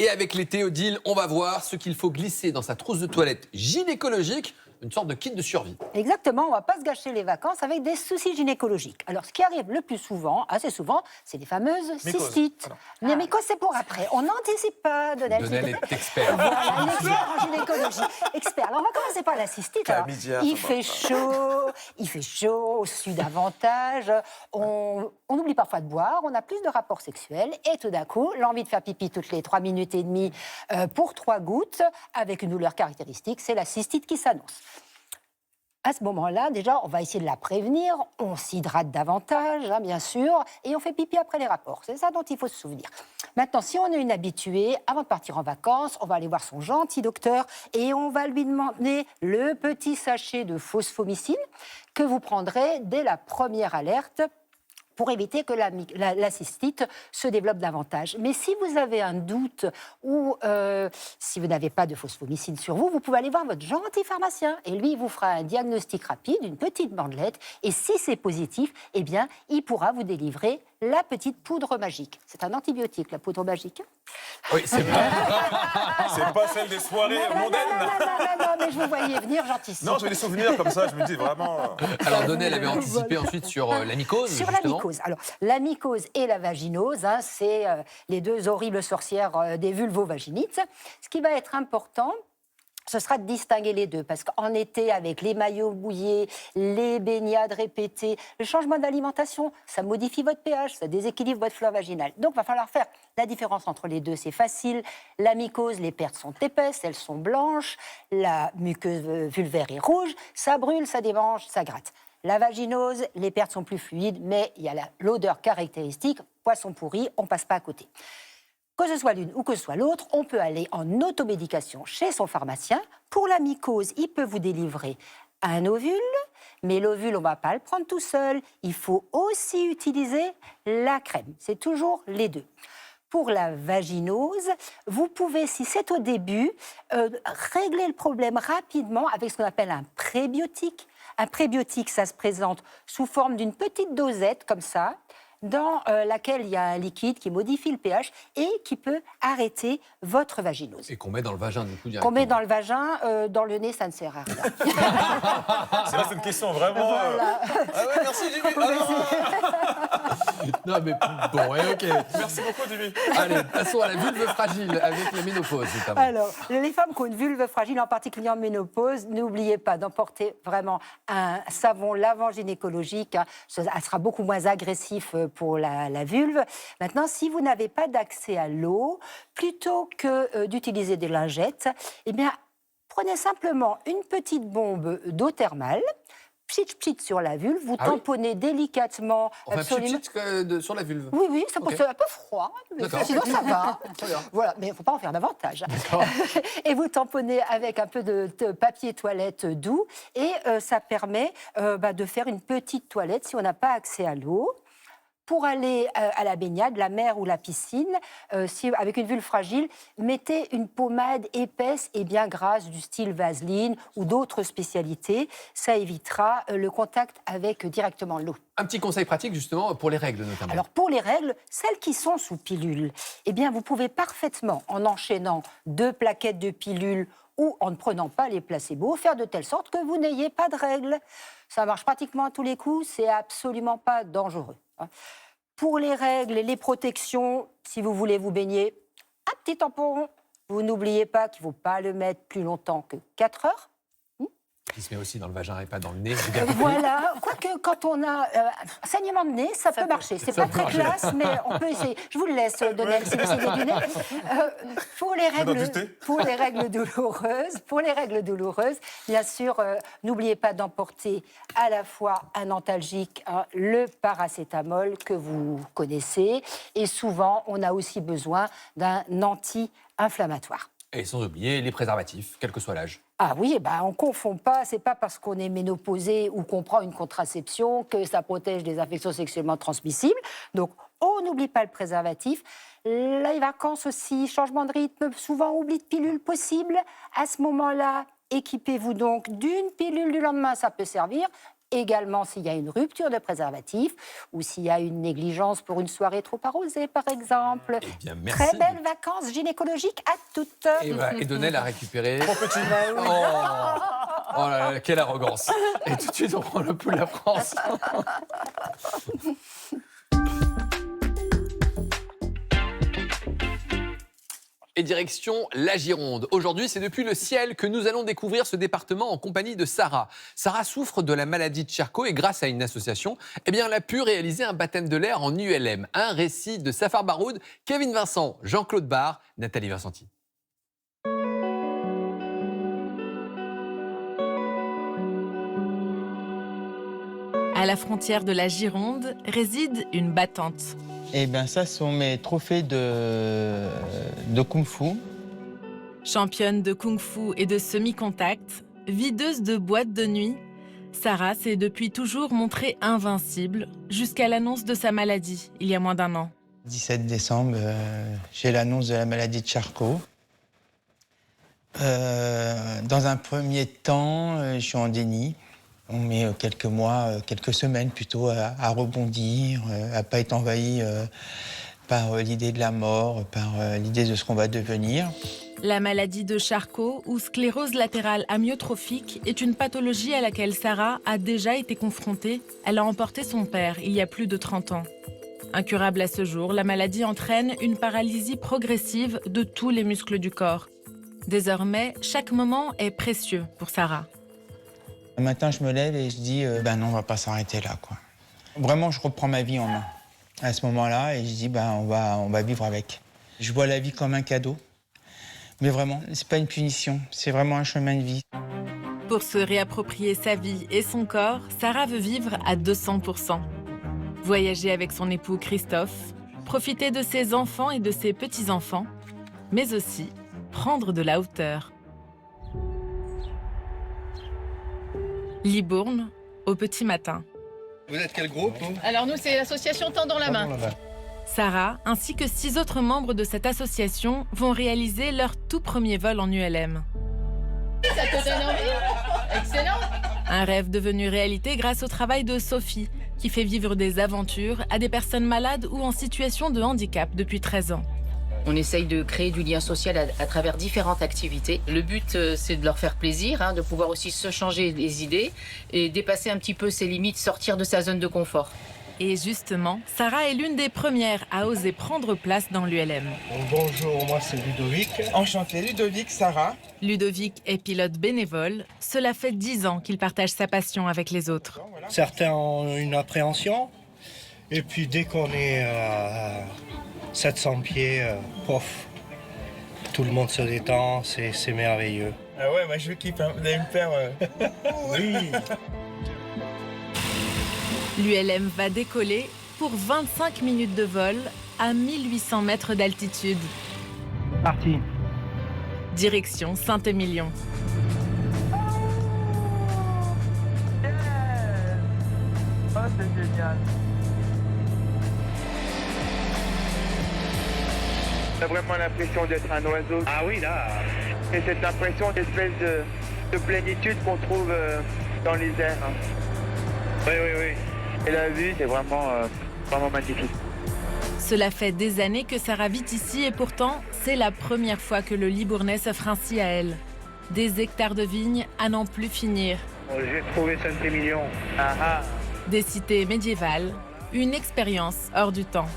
Et avec l'été, Odile, on va voir ce qu'il faut glisser dans sa trousse de toilette gynécologique, une sorte de kit de survie. Exactement, on ne va pas se gâcher les vacances avec des soucis gynécologiques. Alors, ce qui arrive le plus souvent, assez souvent, c'est les fameuses cystites. Les mycoses, c'est pour après. On n'anticipe pas, Donnel. Donnel est expert. Voilà, l'expert en gynécologie. Expert. Alors, on va commencer par la cystite. Alors, il fait chaud, on sue davantage, on oublie parfois de boire, on a plus de rapports sexuels, et tout d'un coup, l'envie de faire pipi toutes les 3 minutes et demie pour 3 gouttes, avec une douleur caractéristique, c'est la cystite qui s'annonce. À ce moment-là, déjà, on va essayer de la prévenir, on s'hydrate davantage, bien sûr, et on fait pipi après les rapports. C'est ça dont il faut se souvenir. Maintenant, si on est une habituée, avant de partir en vacances, on va aller voir son gentil docteur et on va lui demander le petit sachet de phosphomycine que vous prendrez dès la première alerte pour éviter que la cystite se développe davantage. Mais si vous avez un doute ou si vous n'avez pas de phosphomycine sur vous, vous pouvez aller voir votre gentil pharmacien. Et lui, il vous fera un diagnostic rapide, une petite bandelette. Et si c'est positif, eh bien, il pourra vous délivrer la petite poudre magique. C'est un antibiotique, la poudre magique. Oui, c'est vrai. C'est pas celle des soirées mondaines. Non, mais je vous voyais venir, j'anticipe. Non, j'ai des souvenirs comme ça, je me dis vraiment... Alors, Donnel avait anticipé ensuite sur la mycose, Sur justement. la mycose. Alors, la mycose et la vaginose, c'est les deux horribles sorcières des vulvovaginites. Ce qui va être important, ce sera de distinguer les deux, parce qu'en été, avec les maillots mouillés, les baignades répétées, le changement d'alimentation, ça modifie votre pH, ça déséquilibre votre flore vaginale. Donc, il va falloir faire la différence entre les deux, c'est facile. La mycose, les pertes sont épaisses, elles sont blanches. La muqueuse vulvaire est rouge, ça brûle, ça démange, ça gratte. La vaginose, les pertes sont plus fluides, mais il y a l'odeur caractéristique, poisson pourri, on ne passe pas à côté. Que ce soit l'une ou que ce soit l'autre, on peut aller en automédication chez son pharmacien. Pour la mycose, il peut vous délivrer un ovule, mais l'ovule, on ne va pas le prendre tout seul. Il faut aussi utiliser la crème. C'est toujours les deux. Pour la vaginose, vous pouvez, si c'est au début, régler le problème rapidement avec ce qu'on appelle un prébiotique. Un prébiotique, ça se présente sous forme d'une petite dosette, comme ça, dans laquelle il y a un liquide qui modifie le pH et qui peut arrêter votre vaginose. Et qu'on met dans le vagin, du coup, directement. Qu'on met dans le vagin, dans le nez, ça ne sert à rien. C'est là, c'est une question vraiment... Voilà. Ah ouais, merci Jimmy. Non, mais bon, ouais, ok. Merci beaucoup Jimmy. Allez, passons à la vulve fragile avec la ménopause, notamment. Alors, les femmes qui ont une vulve fragile, en particulier en ménopause, n'oubliez pas d'emporter vraiment un savon lavant gynécologique. Ça sera beaucoup moins agressif pour la vulve. Maintenant, si vous n'avez pas d'accès à l'eau, plutôt que d'utiliser des lingettes, eh bien, prenez simplement une petite bombe d'eau thermale, pchit sur la vulve, vous tamponnez délicatement. Enfin, absolument. pchit sur la vulve. Oui, ça peut être un peu froid, mais sinon ça va. Voilà, mais il ne faut pas en faire davantage. Et vous tamponnez avec un peu de papier toilette doux, et ça permet de faire une petite toilette si on n'a pas accès à l'eau. Pour aller à la baignade, la mer ou la piscine, avec une vulve fragile, mettez une pommade épaisse et bien grasse du style Vaseline ou d'autres spécialités. Ça évitera le contact avec directement l'eau. Un petit conseil pratique, justement, pour les règles, notamment. Alors, pour les règles, celles qui sont sous pilule, eh bien, vous pouvez parfaitement, en enchaînant 2 plaquettes de pilules ou en ne prenant pas les placebos, faire de telle sorte que vous n'ayez pas de règles. Ça marche pratiquement à tous les coups, c'est absolument pas dangereux. Pour les règles et les protections, si vous voulez vous baigner, un petit tampon. Vous n'oubliez pas qu'il ne faut pas le mettre plus longtemps que 4 heures. Qui se met aussi dans le vagin et pas dans le nez. Voilà, quoique quand on a un saignement de nez, ça peut marcher. C'est pas très classe, mais on peut essayer. Je vous le laisse, Donnel, si vous essayez du nez. Pour les règles douloureuses, bien sûr, n'oubliez pas d'emporter à la fois un antalgique, le paracétamol que vous connaissez, et souvent, on a aussi besoin d'un anti-inflammatoire. Et sans oublier les préservatifs, quel que soit l'âge. Ah oui, on ne confond pas, c'est pas parce qu'on est ménopausé ou qu'on prend une contraception que ça protège des infections sexuellement transmissibles. Donc, on n'oublie pas le préservatif. Les vacances aussi, changement de rythme, souvent oubli de pilule possible. À ce moment-là, équipez-vous donc d'une pilule du lendemain, ça peut servir, également s'il y a une rupture de préservatif ou s'il y a une négligence pour une soirée trop arrosée, par exemple. Eh bien, merci. Très belles vacances gynécologiques à toutes. Et, voilà, et Donnel a récupéré. Trop petit. Oh là là, quelle arrogance. Et tout de suite, on prend le pouls de la France. Et direction la Gironde. Aujourd'hui, c'est depuis le ciel que nous allons découvrir ce département en compagnie de Sarah. Sarah souffre de la maladie de Charcot et grâce à une association, elle a pu réaliser un baptême de l'air en ULM. Un récit de Safar Baroud, Kevin Vincent, Jean-Claude Barre, Nathalie Vincenti. À la frontière de la Gironde réside une battante. Eh bien, ça sont mes trophées de kung-fu. Championne de kung-fu et de semi-contact, videuse de boîte de nuit, Sarah s'est depuis toujours montrée invincible jusqu'à l'annonce de sa maladie, il y a moins d'1 an. 17 décembre, j'ai l'annonce de la maladie de Charcot. Dans un premier temps, je suis en déni. On met quelques mois, quelques semaines plutôt à rebondir, à ne pas être envahi par l'idée de la mort, par l'idée de ce qu'on va devenir. La maladie de Charcot ou sclérose latérale amyotrophique est une pathologie à laquelle Sarah a déjà été confrontée. Elle a emporté son père il y a plus de 30 ans. Incurable à ce jour, la maladie entraîne une paralysie progressive de tous les muscles du corps. Désormais, chaque moment est précieux pour Sarah. Un matin, je me lève et je dis non, on va pas s'arrêter là, quoi. Vraiment, je reprends ma vie en main à ce moment-là et je dis on va vivre avec. Je vois la vie comme un cadeau, mais vraiment, c'est pas une punition, c'est vraiment un chemin de vie. Pour se réapproprier sa vie et son corps, Sarah veut vivre à 200%. Voyager avec son époux Christophe, profiter de ses enfants et de ses petits-enfants, mais aussi prendre de la hauteur. Libourne, au petit matin. Vous êtes quel groupe? Alors nous, c'est l'association Tendons la main. Sarah, ainsi que 6 autres membres de cette association, vont réaliser leur tout premier vol en ULM. Ça te donne envie? Excellent. Un rêve devenu réalité grâce au travail de Sophie, qui fait vivre des aventures à des personnes malades ou en situation de handicap depuis 13 ans. On essaye de créer du lien social à travers différentes activités. Le but, c'est de leur faire plaisir, de pouvoir aussi se changer les idées et dépasser un petit peu ses limites, sortir de sa zone de confort. Et justement, Sarah est l'une des premières à oser prendre place dans l'ULM. Bonjour, moi c'est Ludovic. Enchanté, Ludovic, Sarah. Ludovic est pilote bénévole. Cela fait 10 ans qu'il partage sa passion avec les autres. Certains ont une appréhension. Et puis dès qu'on est à 700 pieds, pof, tout le monde se détend, c'est merveilleux. Ah ouais, moi je kiffe, hein. Vous allez me faire... Oui. L'ULM va décoller pour 25 minutes de vol à 1800 mètres d'altitude. Parti. Direction Saint-Émilion. Oh, c'est génial. On a vraiment l'impression d'être un oiseau. Ah oui, là. Et cette impression d'espèce de plénitude qu'on trouve dans les airs. Hein. Oui, oui, oui. Et la vue, c'est vraiment magnifique. Cela fait des années que Sarah vit ici et pourtant, c'est la première fois que le Libournais s'offre ainsi à elle. Des hectares de vignes à n'en plus finir. J'ai trouvé Saint-Émilion. Ah ah. Des cités médiévales, une expérience hors du temps.